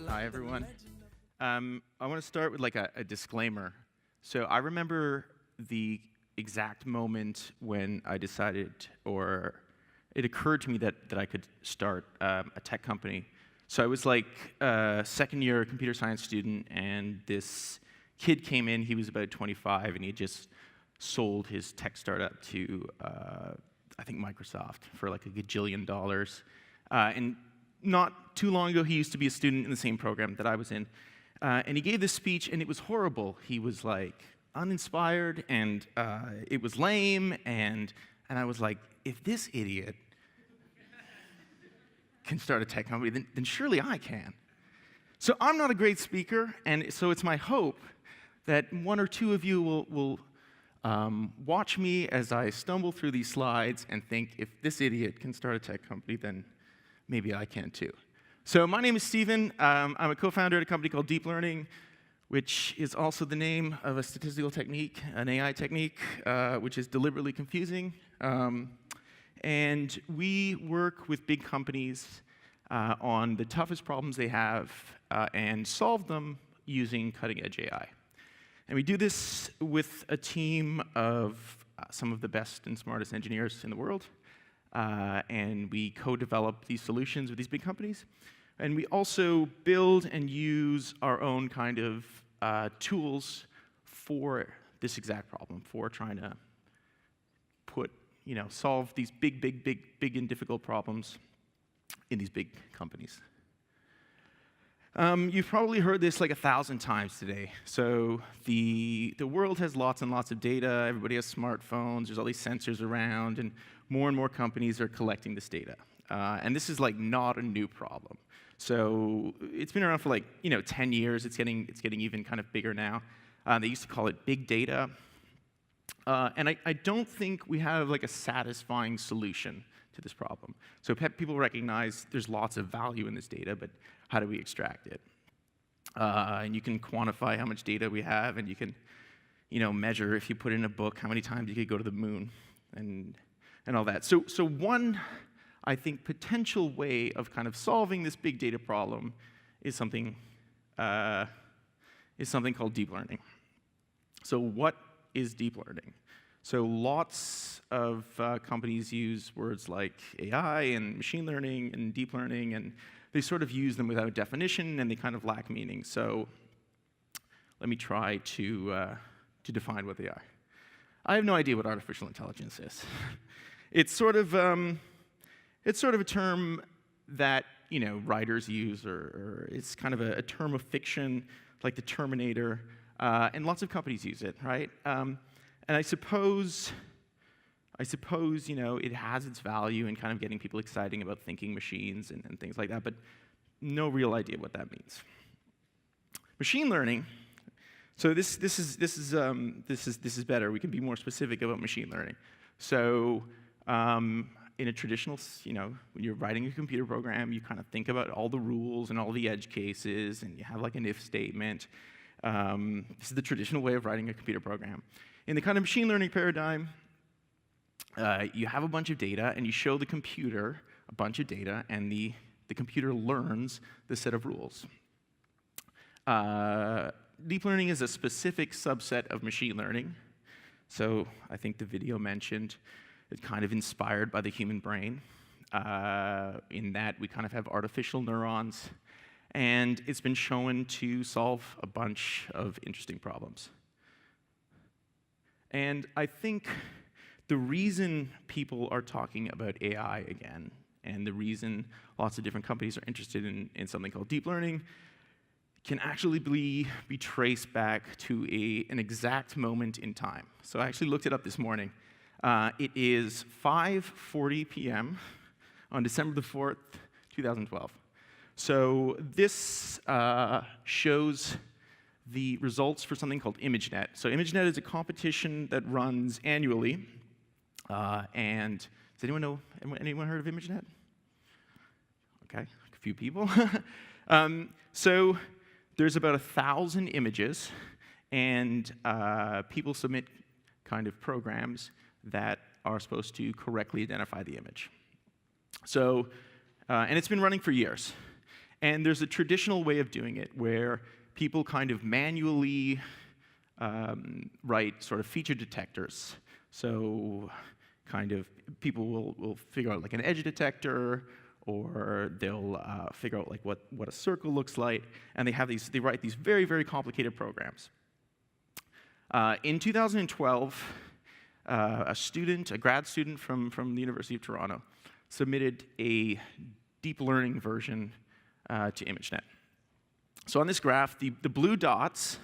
Hi, everyone. I want to start with like a disclaimer. So I remember the exact moment when I decided, or it occurred to me that I could start a tech company. So I was like a second-year computer science student, and this kid came in. He was about 25, and he just sold his tech startup to, I think, Microsoft for like $1 gajillion. And not too long ago, he used to be a student in the same program that I was in. And he gave this speech, and it was horrible. He was like uninspired, and it was lame, and I was like, if this idiot can start a tech company, then surely I can. So I'm not a great speaker, and so it's my hope that one or two of you will watch me as I stumble through these slides and think, if this idiot can start a tech company, then maybe I can too. So my name is Steven. I'm a co-founder at a company called DeepLearni.ng, which is also the name of a statistical technique, an AI technique, which is deliberately confusing. And we work with big companies on the toughest problems they have and solve them using cutting-edge AI. And we do this with a team of some of the best and smartest engineers in the world. And we co-develop these solutions with these big companies. And we also build and use our own kind of tools for this exact problem, for trying to solve these big and difficult problems in these big companies. You've probably heard this like 1,000 times today. So the world has lots and lots of data. Everybody has smartphones. There's all these sensors around, and more companies are collecting this data. And this is like not a new problem. So it's been around for like 10 years. It's getting even kind of bigger now. They used to call it big data. And I don't think we have like a satisfying solution to this problem. So people recognize there's lots of value in this data, but how do we extract it? And you can quantify how much data we have, and you can measure, if you put in a book, how many times you could go to the moon and all that. So one, I think, potential way of kind of solving this big data problem is something called deep learning. So what is deep learning? So lots of companies use words like AI and machine learning and deep learning, and they sort of use them without definition, and they kind of lack meaning. So let me try to define what they are. I have no idea what artificial intelligence is. It's sort of a term that writers use, or it's kind of a term of fiction, like the Terminator, and lots of companies use it, right? And I suppose it has its value in kind of getting people excited about thinking machines and things like that, but no real idea what that means. Machine learning. So this is better. We can be more specific about machine learning. So in a traditional, when you're writing a computer program, you kind of think about all the rules and all the edge cases, and you have like an if statement. This is the traditional way of writing a computer program. In the kind of machine learning paradigm, you have a bunch of data, and you show the computer a bunch of data, and the computer learns the set of rules. Deep learning is a specific subset of machine learning. So I think the video mentioned it's kind of inspired by the human brain, in that we kind of have artificial neurons, and it's been shown to solve a bunch of interesting problems. And I think the reason people are talking about AI again, and the reason lots of different companies are interested in something called deep learning, can actually be traced back to an exact moment in time. So I actually looked it up this morning. It is 5:40 p.m. on December the 4th, 2012. So this shows the results for something called ImageNet. So ImageNet is a competition that runs annually. And does anyone heard of ImageNet? Okay, a few people. So there's about 1,000 images, and people submit kind of programs that are supposed to correctly identify the image. So, and it's been running for years. And there's a traditional way of doing it where people kind of manually write sort of feature detectors. So kind of people will figure out like an edge detector, or they'll figure out like what a circle looks like, and they write these very, very complicated programs. In 2012, a grad student from the University of Toronto, submitted a deep learning version to ImageNet. So on this graph, the blue dots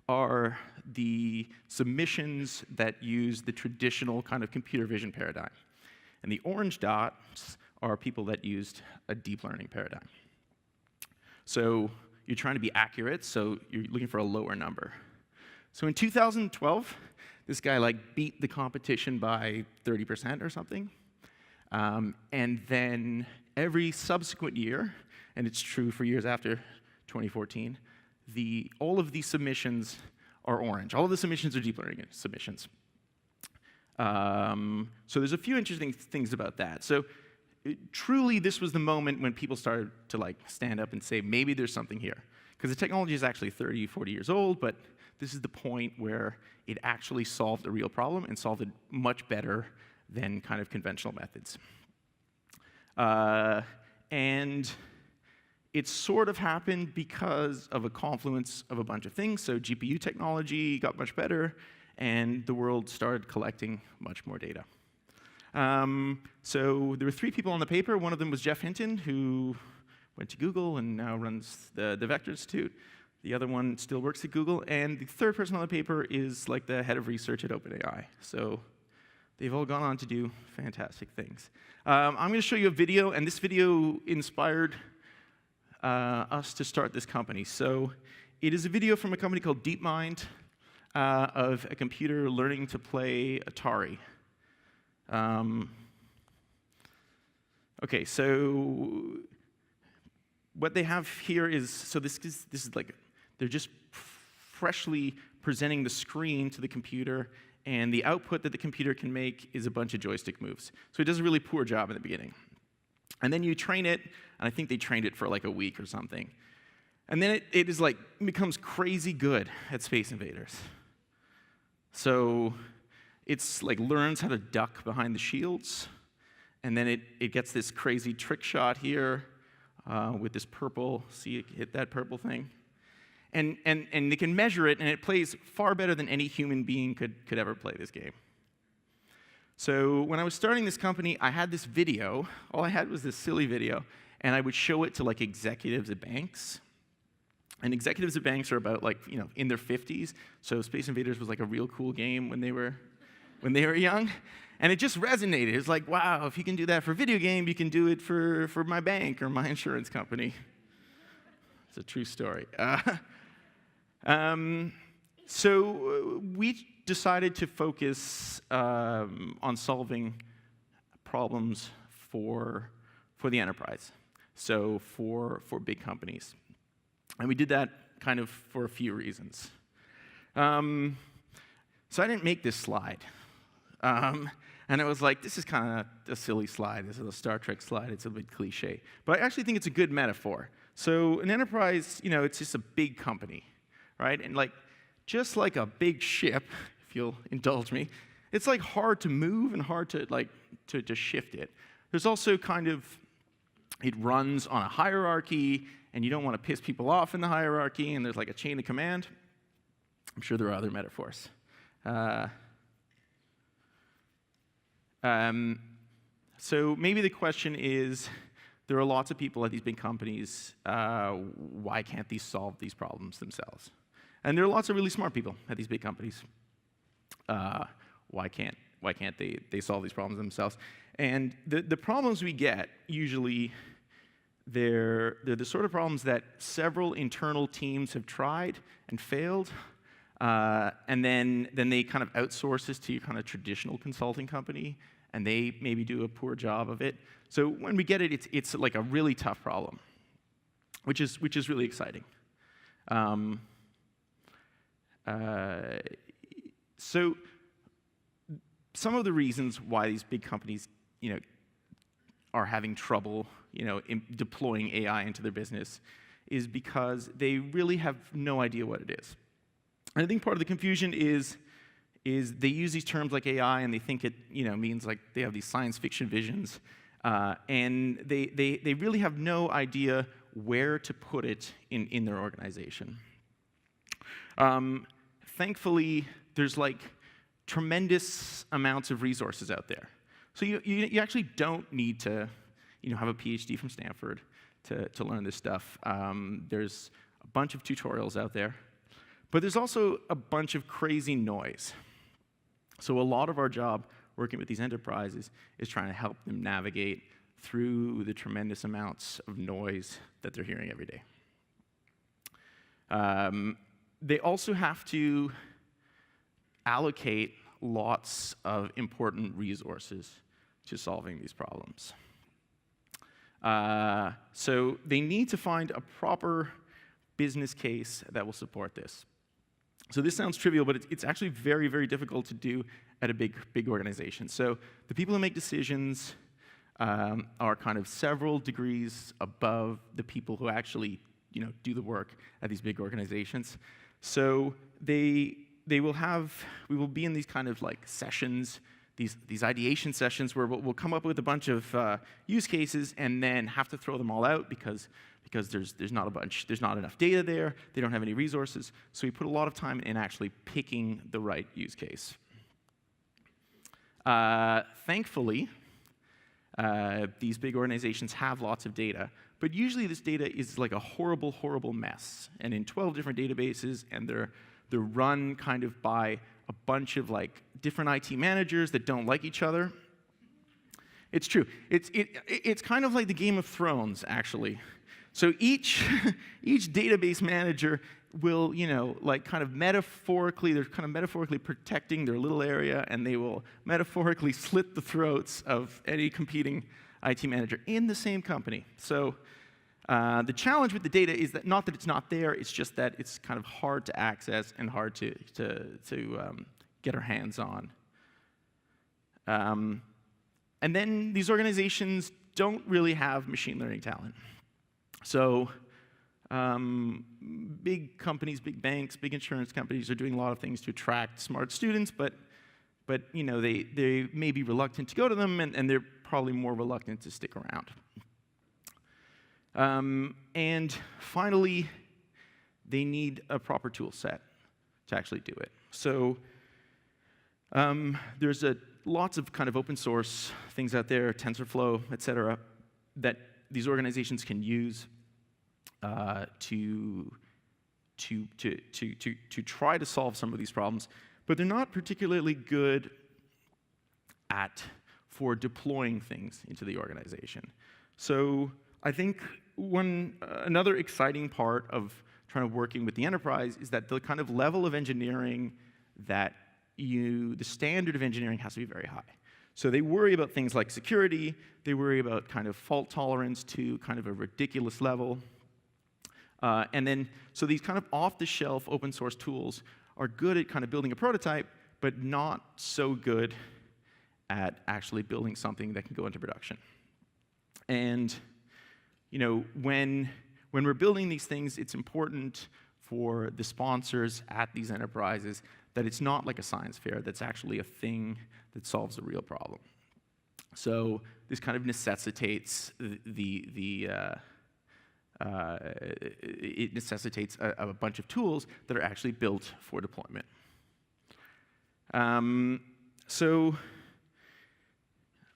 are the submissions that use the traditional kind of computer vision paradigm. And the orange dots are people that used a deep learning paradigm. So you're trying to be accurate, so you're looking for a lower number. So in 2012, this guy like beat the competition by 30% or something. And then every subsequent year, and it's true for years after 2014, all of these submissions are orange. All of the submissions are deep learning submissions. So there's a few interesting things about that. So truly, this was the moment when people started to like stand up and say, maybe there's something here. Because the technology is actually 30, 40 years old, but this is the point where it actually solved a real problem and solved it much better than kind of conventional methods. And it sort of happened because of a confluence of a bunch of things. So GPU technology got much better, and the world started collecting much more data. So there were 3 people on the paper. One of them was Jeff Hinton, who went to Google and now runs the Vector Institute. The other one still works at Google. And the third person on the paper is like the head of research at OpenAI. So they've all gone on to do fantastic things. I'm going to show you a video, and this video inspired us to start this company. So it is a video from a company called DeepMind of a computer learning to play Atari. Okay, so what they have here is, so this is like, they're just freshly presenting the screen to the computer, and the output that the computer can make is a bunch of joystick moves. So it does a really poor job in the beginning. And then you train it, and I think they trained it for like a week or something. And then it is like, becomes crazy good at Space Invaders. So it's like learns how to duck behind the shields, and then it gets this crazy trick shot here with this purple, see it hit that purple thing? And they can measure it, and it plays far better than any human being could ever play this game. So when I was starting this company, I had this video. All I had was this silly video, and I would show it to like executives at banks. And executives at banks are about like, in their 50s, so Space Invaders was like a real cool game when they were young. And it just resonated. It's like, wow, if you can do that for a video game, you can do it for my bank or my insurance company. It's a true story. So we decided to focus on solving problems for the enterprise, so for big companies. And we did that kind of for a few reasons. So I didn't make this slide. And it was like, this is kind of a silly slide. This is a Star Trek slide. It's a bit cliche. But I actually think it's a good metaphor. So an enterprise, it's just a big company, right? And like, just like a big ship, if you'll indulge me, it's like hard to move and hard to like to shift it. There's also kind of, it runs on a hierarchy, and you don't want to piss people off in the hierarchy, and there's like a chain of command. I'm sure there are other metaphors. So maybe the question is, there are lots of people at these big companies, why can't these solve these problems themselves? And there are lots of really smart people at these big companies. Why can't they solve these problems themselves? And the problems we get, usually, they're the sort of problems that several internal teams have tried and failed, and then they kind of outsource this to your kind of traditional consulting company, and they maybe do a poor job of it. So when we get it, it's like a really tough problem, which is really exciting. So some of the reasons why these big companies, are having trouble, deploying AI into their business is because they really have no idea what it is. And I think part of the confusion is they use these terms like AI and they think it means like they have these science fiction visions, and they really have no idea where to put it in their organization. Thankfully, there's like tremendous amounts of resources out there. So you actually don't need to have a PhD from Stanford to learn this stuff. There's a bunch of tutorials out there. But there's also a bunch of crazy noise. So a lot of our job working with these enterprises is trying to help them navigate through the tremendous amounts of noise that they're hearing every day. They also have to allocate lots of important resources to solving these problems. So they need to find a proper business case that will support this. So this sounds trivial, but it's actually very, very difficult to do at a big organization. So the people who make decisions are kind of several degrees above the people who actually do the work at these big organizations. So we will be in these kind of like sessions, these ideation sessions where we'll come up with a bunch of use cases and then have to throw them all out because there's not enough data there, they don't have any resources. So we put a lot of time in actually picking the right use case. Thankfully, these big organizations have lots of data, but usually this data is like a horrible, horrible mess, and in 12 different databases, and they're run kind of by a bunch of like different IT managers that don't like each other. It's true. It's kind of like the Game of Thrones, actually. So each database manager will, like kind of metaphorically, they're kind of metaphorically protecting their little area, and they will metaphorically slit the throats of any competing IT manager in the same company. So the challenge with the data is that not that it's not there, it's just that it's kind of hard to access and hard to get our hands on. And then these organizations don't really have machine learning talent. So big companies, big banks, big insurance companies are doing a lot of things to attract smart students, but they may be reluctant to go to them, and they're probably more reluctant to stick around. And finally, they need a proper tool set to actually do it. So there's lots of kind of open source things out there, TensorFlow, et cetera, that these organizations can use to try to solve some of these problems, but they're not particularly good for deploying things into the organization. So I think another exciting part of trying to working with the enterprise is that the kind of level of engineering the standard of engineering has to be very high. So they worry about things like security, they worry about kind of fault tolerance to kind of a ridiculous level. So these kind of off-the-shelf open source tools are good at kind of building a prototype, but not so good at actually building something that can go into production. And when we're building these things, it's important for the sponsors at these enterprises that it's not like a science fair, that's actually a thing that solves a real problem. So this kind of necessitates it necessitates a bunch of tools that are actually built for deployment. So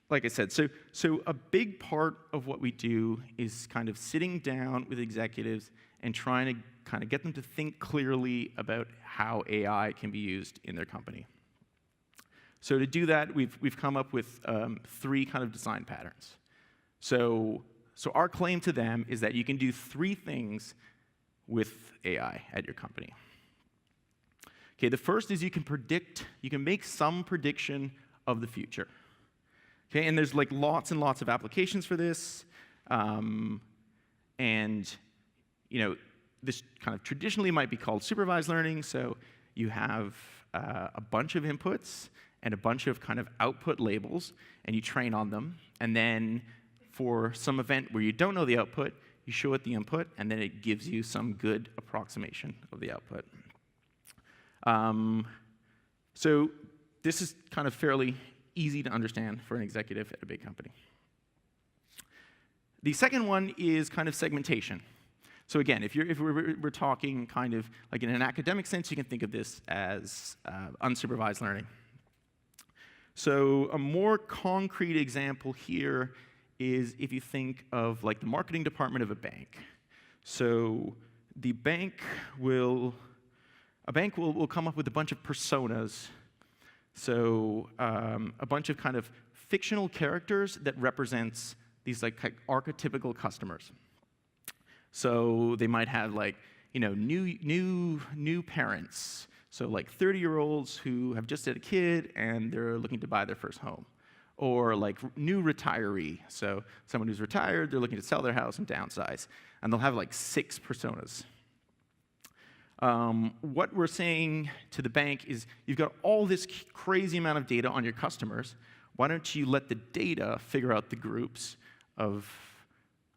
like I said, so a big part of what we do is kind of sitting down with executives and trying to kind of get them to think clearly about how AI can be used in their company. So to do that, we've come up with 3 kind of design patterns. So our claim to them is that you can do 3 things with AI at your company. Okay, the first is you can make some prediction of the future. Okay, and there's like lots and lots of applications for this. This kind of traditionally might be called supervised learning. So you have a bunch of inputs and a bunch of kind of output labels, and you train on them. And then for some event where you don't know the output, you show it the input, and then it gives you some good approximation of the output. So this is kind of fairly easy to understand for an executive at a big company. The second one is kind of segmentation. So again, if we're talking kind of like in an academic sense, you can think of this as unsupervised learning. So a more concrete example here is if you think of like the marketing department of a bank. So the bank will come up with a bunch of personas. So a bunch of kind of fictional characters that represents these like archetypical customers. So they might have like, new parents. So like 30-year-olds who have just had a kid and they're looking to buy their first home. Or like new retiree. So someone who's retired, they're looking to sell their house and downsize. And they'll have like 6 personas. What we're saying to the bank is, you've got all this crazy amount of data on your customers. Why don't you let the data figure out the groups of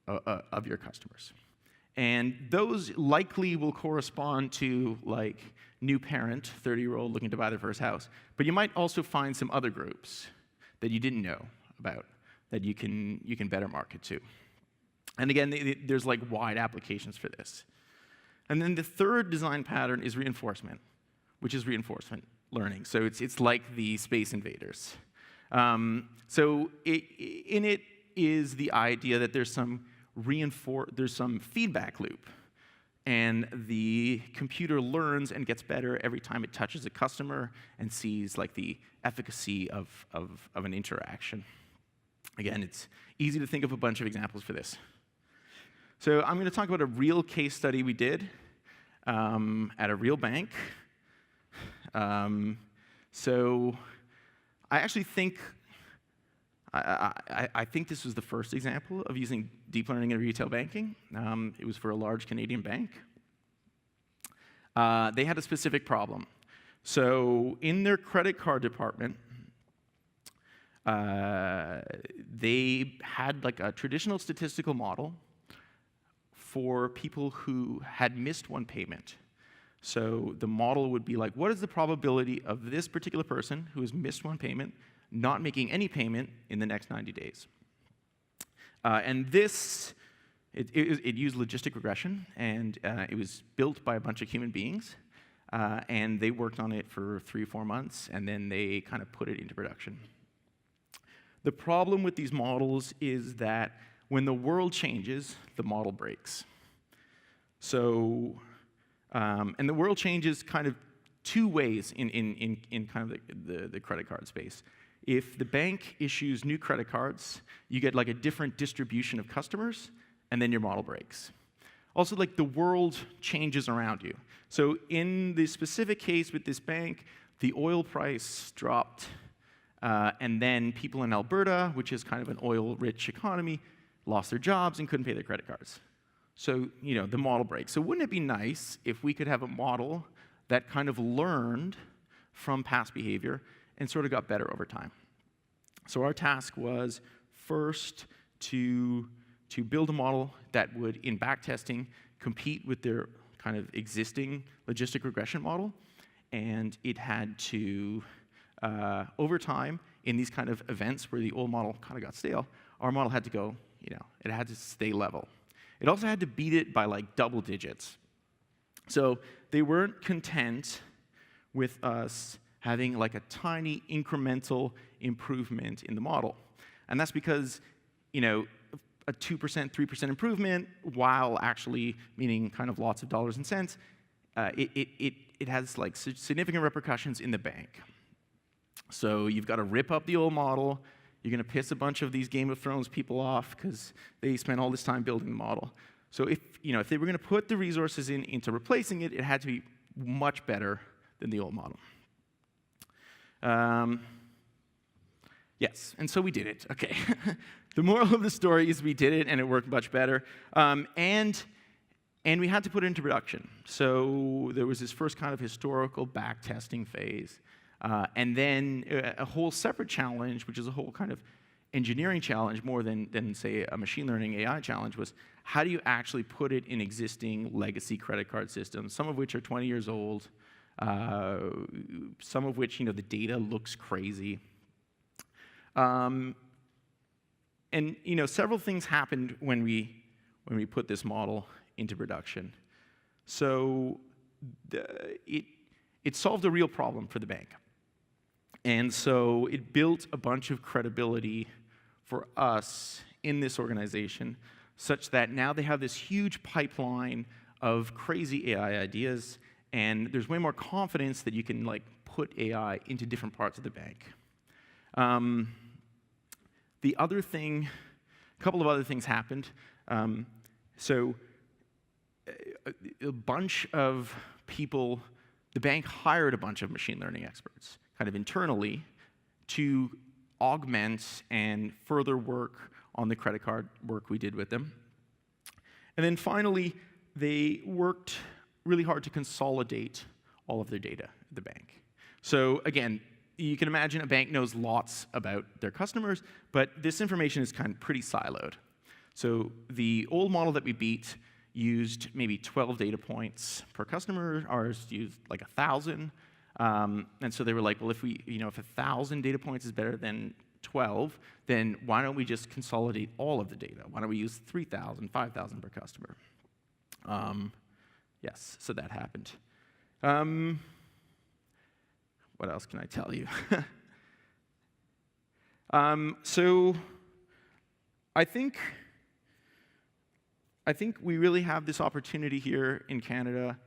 your customers? And those likely will correspond to like new parent, 30-year-old looking to buy their first house. But you might also find some other groups that you didn't know about that you can better market to. And again, there's like wide applications for this. And then the third design pattern is reinforcement, which is reinforcement learning. So it's like the Space Invaders. So in it is the idea that there's some feedback loop, and the computer learns and gets better every time it touches a customer and sees like the efficacy of an interaction. Again, it's easy to think of a bunch of examples for this. So I'm going to talk about a real case study we did at a real bank. So I actually think I think this was the first example of using deep learning in retail banking. It was for a large Canadian bank. They had a specific problem. So in their credit card department, they had like a traditional statistical model for people who had missed one payment. So the model would be like, what is the probability of this particular person who has missed one payment not making any payment in the next 90 days? And this, it used logistic regression, and it was built by a bunch of human beings, and they worked on it for 3 or 4 months, and then they kind of put it into production. The problem with these models is that when the world changes, the model breaks. So, and the world changes kind of 2 ways in kind of the credit card space. If the bank issues new credit cards, you get like a different distribution of customers, and then your model breaks. Also, like the world changes around you. So in the specific case with this bank, the oil price dropped, and then people in Alberta, which is kind of an oil-rich economy, lost their jobs and couldn't pay their credit cards. So, the model breaks. So wouldn't it be nice if we could have a model that kind of learned from past behavior and sort of got better over time? So our task was first to build a model that would, in backtesting, compete with their kind of existing logistic regression model, and it had to, over time, in these kind of events where the old model kind of got stale, our model had to go, it had to stay level. It also had to beat it by like double digits. So they weren't content with us having like a tiny incremental improvement in the model. And that's because, a 2%, 3% improvement, while actually meaning kind of lots of dollars and cents, it has like significant repercussions in the bank. So you've got to rip up the old model. You're going to piss a bunch of these Game of Thrones people off because they spent all this time building the model. So if they were going to put the resources into replacing it, it had to be much better than the old model. Yes, and so we did it. Okay. The moral of the story is we did it, and it worked much better. And we had to put it into production. So there was this first kind of historical back-testing phase. And then a whole separate challenge, which is a whole kind of engineering challenge more than say, a machine learning AI challenge was, how do you actually put it in existing legacy credit card systems, some of which are 20 years old, some of which, the data looks crazy. And, several things happened when we put this model into production. So it solved a real problem for the bank. And so it built a bunch of credibility for us in this organization, such that now they have this huge pipeline of crazy AI ideas, and there's way more confidence that you can put AI into different parts of the bank. The other thing, a couple of other things happened. So a bunch of people, the bank hired a bunch of machine learning experts, kind of internally, to augment and further work on the credit card work we did with them. And then finally, they worked really hard to consolidate all of their data at the bank. So again, you can imagine a bank knows lots about their customers, but this information is kind of pretty siloed. So the old model that we beat used maybe 12 data points per customer. Ours used like 1,000. And so they were like, well, if 1,000 data points is better than 12, then why don't we just consolidate all of the data? Why don't we use 3,000, 5,000 per customer? Yes, so that happened. What else can I tell you? So I think we really have this opportunity here in Canada,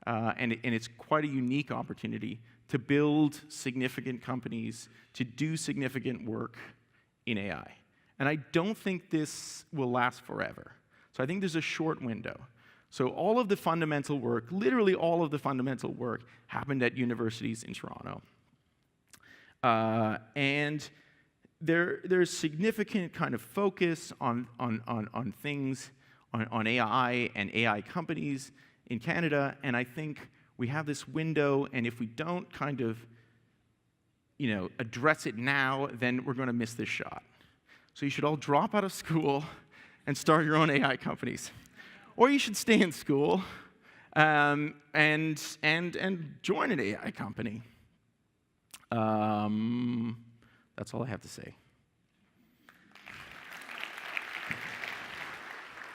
and it's quite a unique opportunity to build significant companies, to do significant work in AI. And I don't think this will last forever. So I think there's a short window. So all of the fundamental work, literally all of the fundamental work, happened at universities in Toronto. And there's significant kind of focus on things, on AI and AI companies in Canada, and I think we have this window, and if we don't kind of address it now, then we're going to miss this shot. So you should all drop out of school and start your own AI companies. Or you should stay in school and join an AI company. That's all I have to say.